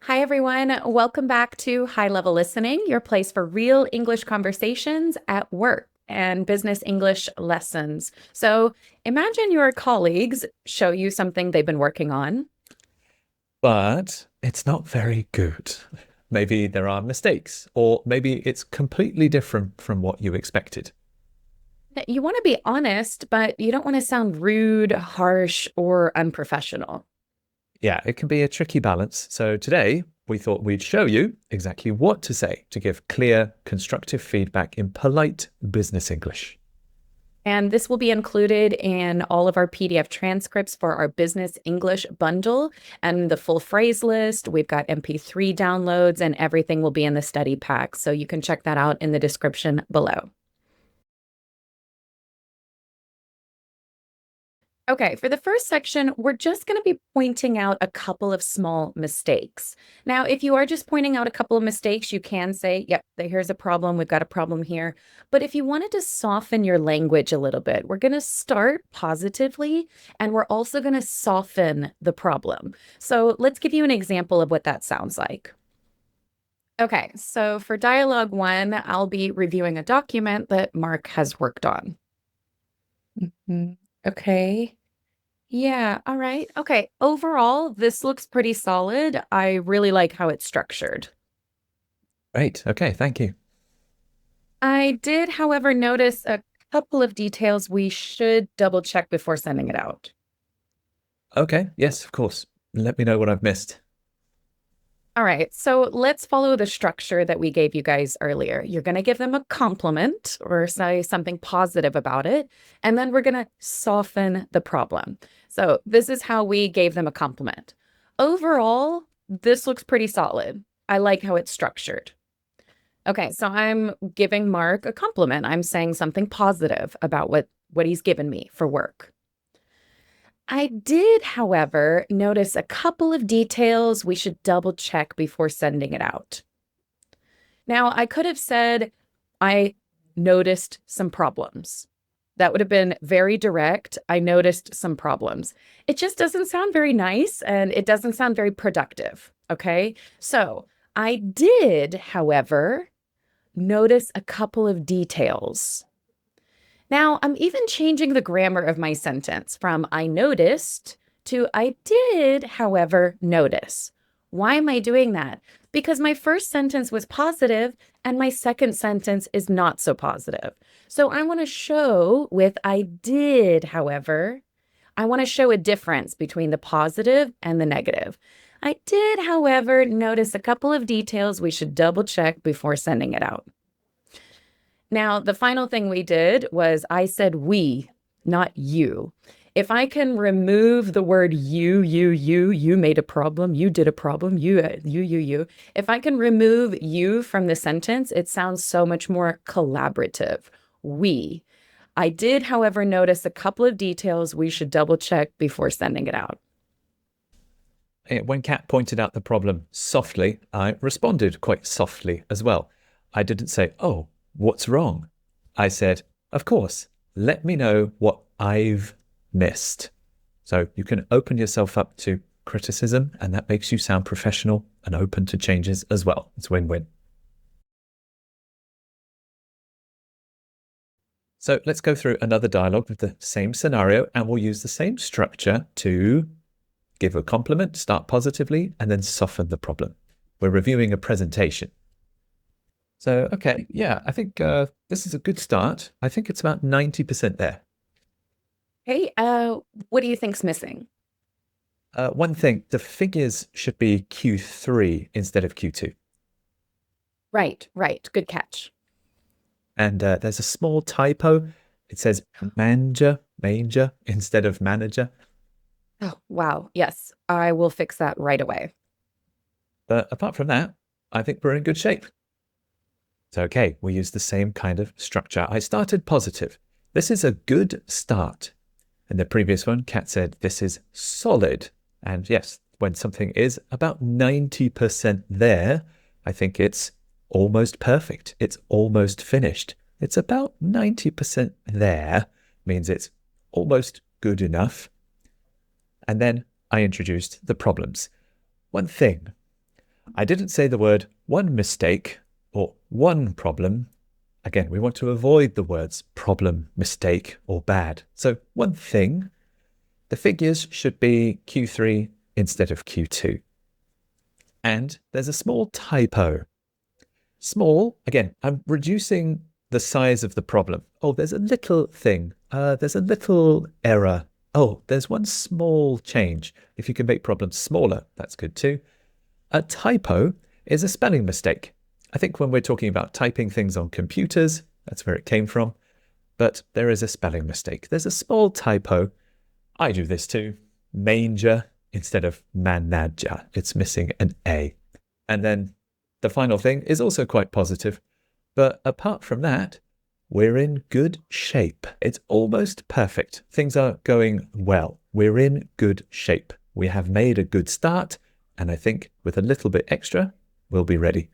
Hi, everyone. Welcome back to High Level Listening, your place for real English conversations at work and business English lessons. So imagine your colleagues show you something they've been working on. But it's not very good. Maybe there are mistakes, or maybe it's completely different from what you expected. You want to be honest, but you don't want to sound rude, harsh, or unprofessional. Yeah, it can be a tricky balance. So today, we thought we'd show you exactly what to say to give clear, constructive feedback in polite business English. And this will be included in all of our PDF transcripts for our business English bundle and the full phrase list. We've got MP3 downloads and everything will be in the study pack. So you can check that out in the description below. Okay, for the first section, we're just going to be pointing out a couple of small mistakes. Now, if you are just pointing out a couple of mistakes, you can say, yep, here's a problem. We've got a problem here. But if you wanted to soften your language a little bit, we're going to start positively and we're also going to soften the problem. So let's give you an example of what that sounds like. Okay, so for dialogue one, I'll be reviewing a document that Mark has worked on. Okay. Yeah, all right. Okay. Overall, this looks pretty solid. I really like how it's structured. Great. Okay. Thank you. I did, however, notice a couple of details we should double check before sending it out. Okay. Yes, of course. Let me know what I've missed. All right, so let's follow the structure that we gave you guys earlier. You're going to give them a compliment or say something positive about it, and then we're going to soften the problem. So this is how we gave them a compliment. Overall, this looks pretty solid. I like how it's structured. Okay, so I'm giving Mark a compliment. I'm saying something positive about what he's given me for work. I did, however, notice a couple of details we should double check before sending it out. Now, I could have said, I noticed some problems. That would have been very direct. I noticed some problems. It just doesn't sound very nice and it doesn't sound very productive. Okay. So I did, however, notice a couple of details. Now, I'm even changing the grammar of my sentence from I noticed to I did, however, notice. Why am I doing that? Because my first sentence was positive and my second sentence is not so positive. So I want to show with I did, however, I want to show a difference between the positive and the negative. I did, however, notice a couple of details we should double check before sending it out. Now, the final thing we did was I said we, not you. If I can remove the word you made a problem, you did a problem, you. If I can remove you from the sentence, it sounds so much more collaborative. We. I did, however, notice a couple of details we should double check before sending it out. When Kat pointed out the problem softly, I responded quite softly as well. I didn't say, "Oh, what's wrong?" I said, "Of course, let me know what I've missed." So you can open yourself up to criticism, and that makes you sound professional and open to changes as well. It's win-win. So let's go through another dialogue with the same scenario, and we'll use the same structure to give a compliment, start positively, and then soften the problem. We're reviewing a presentation. So, okay, yeah, I think this is a good start. I think it's about 90% there. Hey, what do you think's missing? One thing, the figures should be Q3 instead of Q2. Right, right. Good catch. And there's a small typo. It says manger instead of manager. Oh, wow. Yes, I will fix that right away. But apart from that, I think we're in good shape. So, okay, we use the same kind of structure. I started positive. This is a good start. In the previous one, Kat said this is solid. And yes, when something is about 90% there, I think it's almost perfect. It's almost finished. It's about 90% there, means it's almost good enough. And then I introduced the problems. One thing, I didn't say the word one mistake or one problem. Again, we want to avoid the words problem, mistake, or bad. So one thing, the figures should be Q3 instead of Q2. And there's a small typo. Small, again, I'm reducing the size of the problem. Oh, there's a little thing. There's a little error. Oh, there's one small change. If you can make problems smaller, that's good too. A typo is a spelling mistake. I think when we're talking about typing things on computers, that's where it came from. But there is a spelling mistake. There's a small typo. I do this too. Manger instead of manager. It's missing an A. And then the final thing is also quite positive. But apart from that, we're in good shape. It's almost perfect. Things are going well. We're in good shape. We have made a good start. And I think with a little bit extra, we'll be ready.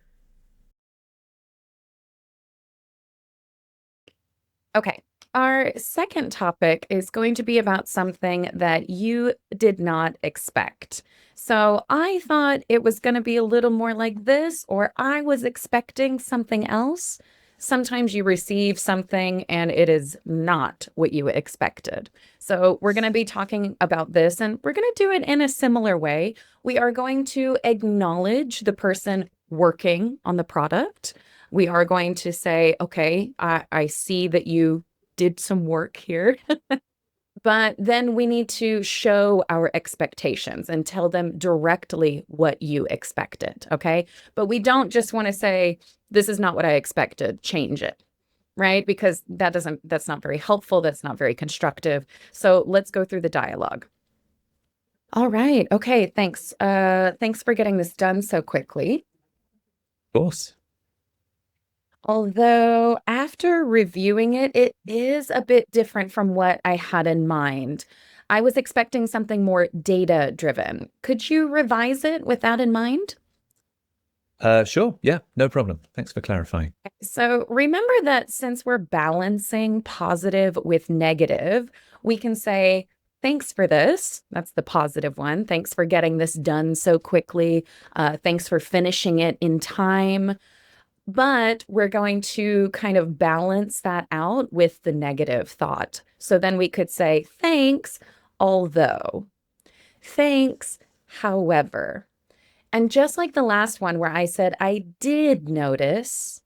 Okay. Our second topic is going to be about something that you did not expect. So I thought it was going to be a little more like this, or I was expecting something else. Sometimes you receive something and it is not what you expected. So we're going to be talking about this and we're going to do it in a similar way. We are going to acknowledge the person working on the product. We are going to say, okay, I see that you did some work here. But then we need to show our expectations and tell them directly what you expected. Okay. But we don't just want to say, this is not what I expected, change it. Right. Because that's not very helpful. That's not very constructive. So let's go through the dialogue. All right. Okay. Thanks. Thanks for getting this done so quickly. Of course. Although after reviewing it, it is a bit different from what I had in mind. I was expecting something more data driven. Could you revise it with that in mind? Sure. Yeah, no problem. Thanks for clarifying. So remember that since we're balancing positive with negative, we can say, thanks for this. That's the positive one. Thanks for getting this done so quickly. Thanks for finishing it in time. But we're going to kind of balance that out with the negative thought. So then we could say, thanks, although, thanks, however. And just like the last one where I said, I did notice,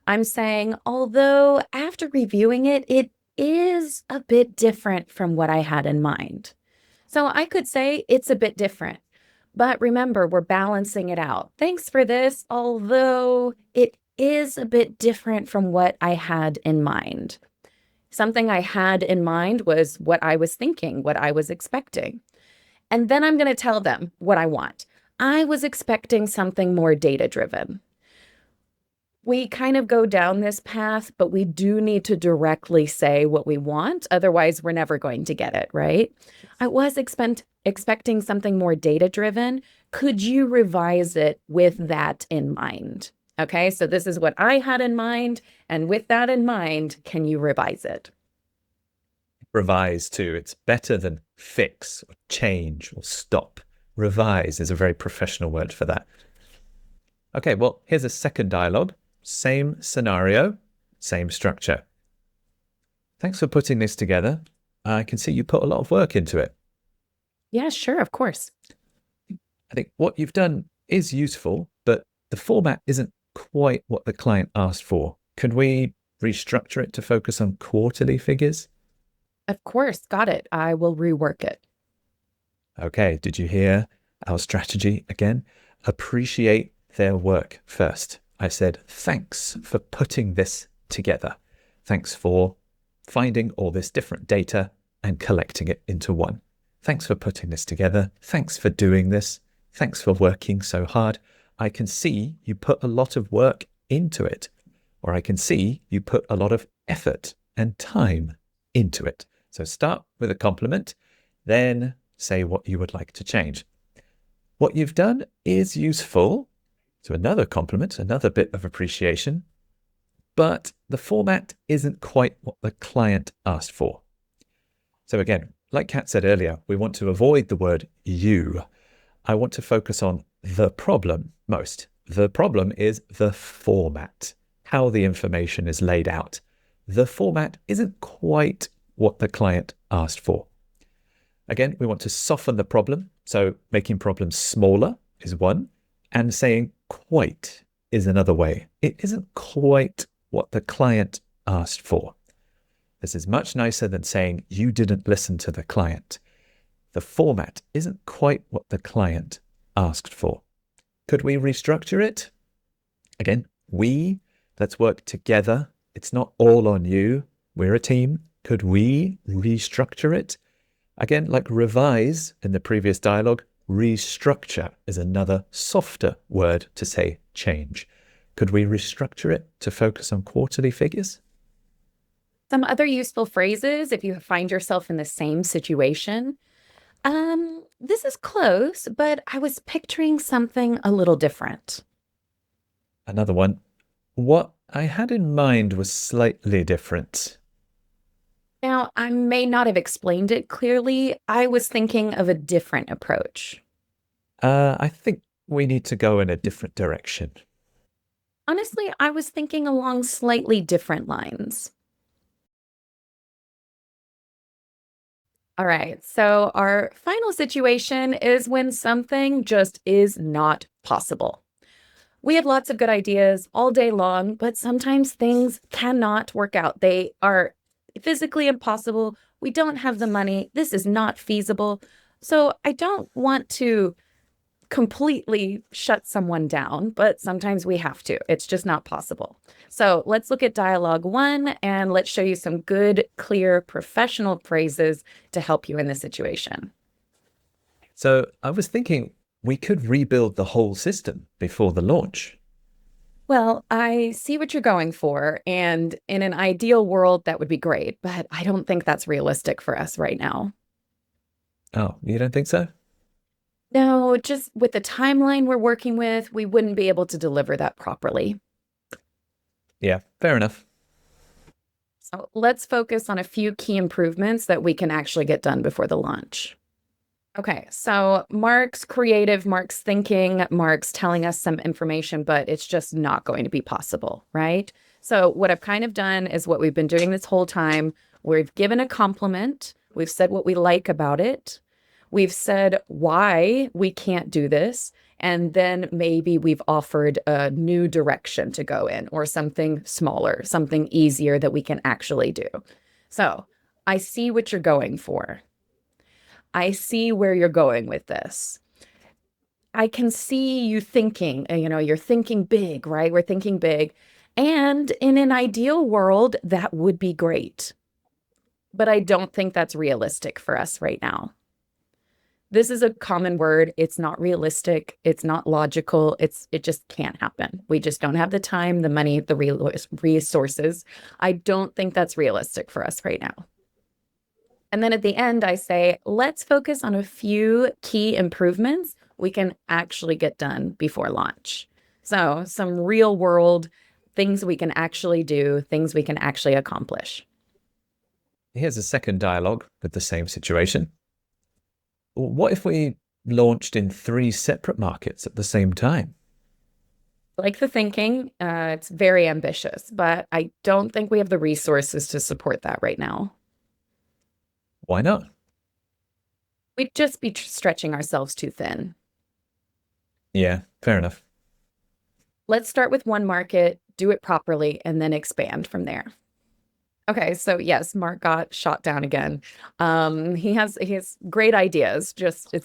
I'm saying, although after reviewing it, it is a bit different from what I had in mind. So I could say it's a bit different. But remember, we're balancing it out. Thanks for this, although it is a bit different from what I had in mind. Something I had in mind was what I was thinking, what I was expecting. And then I'm going to tell them what I want. I was expecting something more data-driven. We kind of go down this path, but we do need to directly say what we want. Otherwise, we're never going to get it, right? I was expecting something more data-driven. Could you revise it with that in mind? Okay, so this is what I had in mind. And with that in mind, can you revise it? Revise too. It's better than fix or change or stop. Revise is a very professional word for that. Okay, well, here's a second dialogue. Same scenario, same structure. Thanks for putting this together. I can see you put a lot of work into it. Yeah, sure, of course. I think what you've done is useful, but the format isn't quite what the client asked for. Could we restructure it to focus on quarterly figures? Of course, got it. I will rework it. Okay, did you hear our strategy again? Appreciate their work first. I said, thanks for putting this together. Thanks for finding all this different data and collecting it into one. Thanks for putting this together. Thanks for doing this. Thanks for working so hard. I can see you put a lot of work into it, or I can see you put a lot of effort and time into it. So start with a compliment, then say what you would like to change. What you've done is useful. So another compliment, another bit of appreciation, but the format isn't quite what the client asked for. So again, like Kat said earlier, we want to avoid the word you. I want to focus on the problem most. The problem is the format, how the information is laid out. The format isn't quite what the client asked for. Again, we want to soften the problem. So making problems smaller is one, and saying quite is another way. It isn't quite what the client asked for. This is much nicer than saying you didn't listen to the client. The format isn't quite what the client asked for. Could we restructure it? Again, let's work together. It's not all on you. We're a team. Could we restructure it? Again, like revise in the previous dialogue, restructure is another softer word to say change. Could we restructure it to focus on quarterly figures? Some other useful phrases if you find yourself in the same situation. This is close, but I was picturing something a little different. Another one. What I had in mind was slightly different. Now, I may not have explained it clearly. I was thinking of a different approach. I think we need to go in a different direction. Honestly, I was thinking along slightly different lines. All right, so our final situation is when something just is not possible. We have lots of good ideas all day long, but sometimes things cannot work out. They are physically impossible. We don't have the money. This is not feasible. So I don't want to completely shut someone down, but sometimes we have to. It's just not possible. So let's look at dialogue 1 and let's show you some good, clear, professional phrases to help you in this situation. So I was thinking we could rebuild the whole system before the launch. Well, I see what you're going for, and in an ideal world, that would be great, but I don't think that's realistic for us right now. Oh, you don't think so? No, just with the timeline we're working with, we wouldn't be able to deliver that properly. Yeah, fair enough. So let's focus on a few key improvements that we can actually get done before the launch. Okay, so Mark's creative, Mark's thinking, Mark's telling us some information, but it's just not going to be possible, right? So what I've kind of done is what we've been doing this whole time. We've given a compliment. We've said what we like about it. We've said why we can't do this. And then maybe we've offered a new direction to go in or something smaller, something easier that we can actually do. So I see what you're going for. I see where you're going with this. I can see you thinking, you're thinking big, right? We're thinking big. And in an ideal world, that would be great. But I don't think that's realistic for us right now. This is a common word. It's not realistic. It's not logical. It just can't happen. We just don't have the time, the money, the resources. I don't think that's realistic for us right now. And then at the end, I say, let's focus on a few key improvements we can actually get done before launch. So some real world things we can actually do, things we can actually accomplish. Here's a second dialogue with the same situation. What if we launched in 3 separate markets at the same time? Like the thinking, it's very ambitious, but I don't think we have the resources to support that right now. Why not? We'd just be stretching ourselves too thin. Yeah, fair enough. Let's start with one market, do it properly, and then expand from there. Okay, so yes, Mark got shot down again. He has great ideas,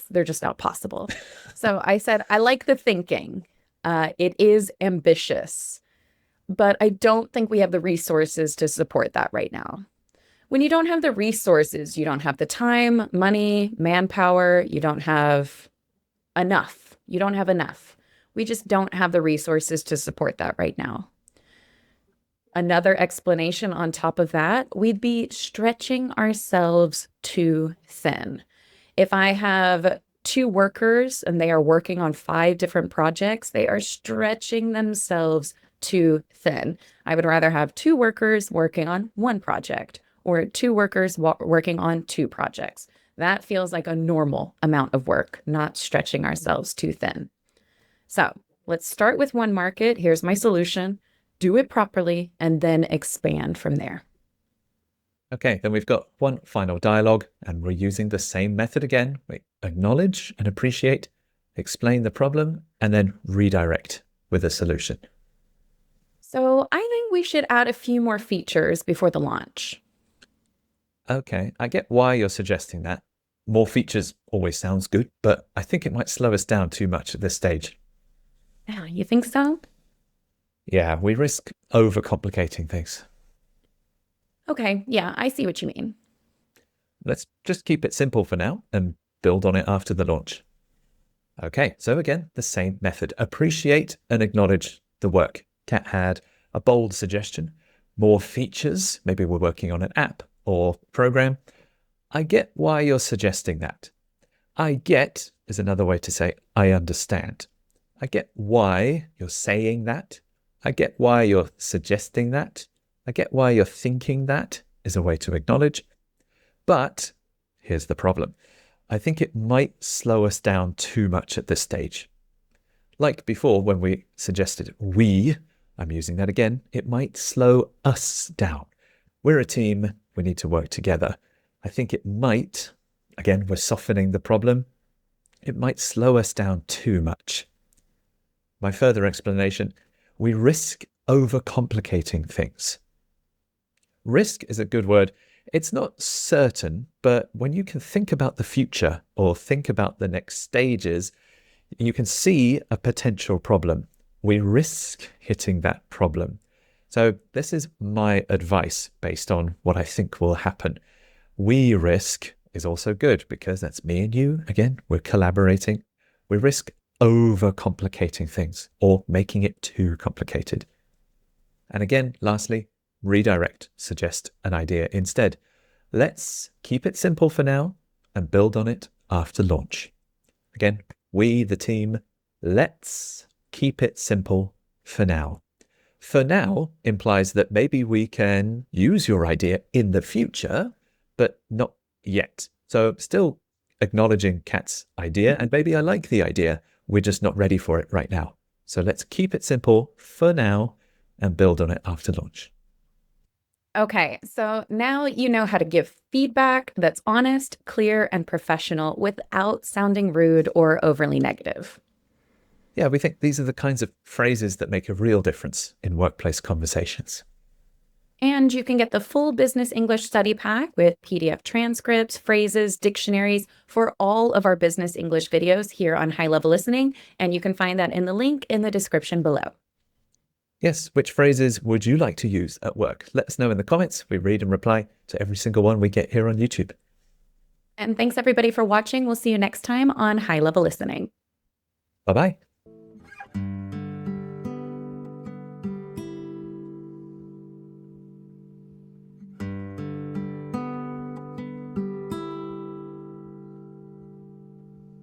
they're just not possible. So I said, I like the thinking. It is ambitious, but I don't think we have the resources to support that right now. When you don't have the resources, you don't have the time, money, manpower, you don't have enough. You don't have enough. We just don't have the resources to support that right now. Another explanation on top of that, we'd be stretching ourselves too thin. If I have 2 workers and they are working on 5 different projects, they are stretching themselves too thin. I would rather have 2 workers working on 1 project or 2 workers working on 2 projects. That feels like a normal amount of work, not stretching ourselves too thin. So let's start with one market. Here's my solution. Do it properly and then expand from there. Okay, then we've got one final dialogue, and we're using the same method again. We acknowledge and appreciate, explain the problem, and then redirect with a solution. So I think we should add a few more features before the launch. Okay, I get why you're suggesting that. More features always sounds good, but I think it might slow us down too much at this stage. Yeah, you think so? Yeah, we risk overcomplicating things. Okay, yeah, I see what you mean. Let's just keep it simple for now and build on it after the launch. Okay, so again, the same method. Appreciate and acknowledge the work. Kat had a bold suggestion. More features. Maybe we're working on an app or program. I get why you're suggesting that. I get is another way to say I understand. I get why you're saying that. I get why you're suggesting that. I get why you're thinking that is a way to acknowledge. But here's the problem. I think it might slow us down too much at this stage. Like before, when we suggested I'm using that again, it might slow us down. We're a team, we need to work together. I think it might, again, we're softening the problem, it might slow us down too much. My further explanation, we risk overcomplicating things. Risk is a good word. It's not certain, but when you can think about the future or think about the next stages, you can see a potential problem. We risk hitting that problem. So this is my advice based on what I think will happen. We risk is also good because that's me and you. Again, we're collaborating. We risk overcomplicating things or making it too complicated. And again, lastly, redirect, suggest an idea instead. Let's keep it simple for now and build on it after launch. Again, we, the team, let's keep it simple for now. For now implies that maybe we can use your idea in the future, but not yet. So still acknowledging Kat's idea, and maybe I like the idea. We're just not ready for it right now. So let's keep it simple for now and build on it after launch. Okay, so now you know how to give feedback that's honest, clear, and professional without sounding rude or overly negative. Yeah, we think these are the kinds of phrases that make a real difference in workplace conversations. And you can get the full Business English study pack with PDF transcripts, phrases, dictionaries for all of our Business English videos here on High Level Listening. And you can find that in the link in the description below. Yes, which phrases would you like to use at work? Let us know in the comments. We read and reply to every single one we get here on YouTube. And thanks everybody for watching. We'll see you next time on High Level Listening. Bye-bye.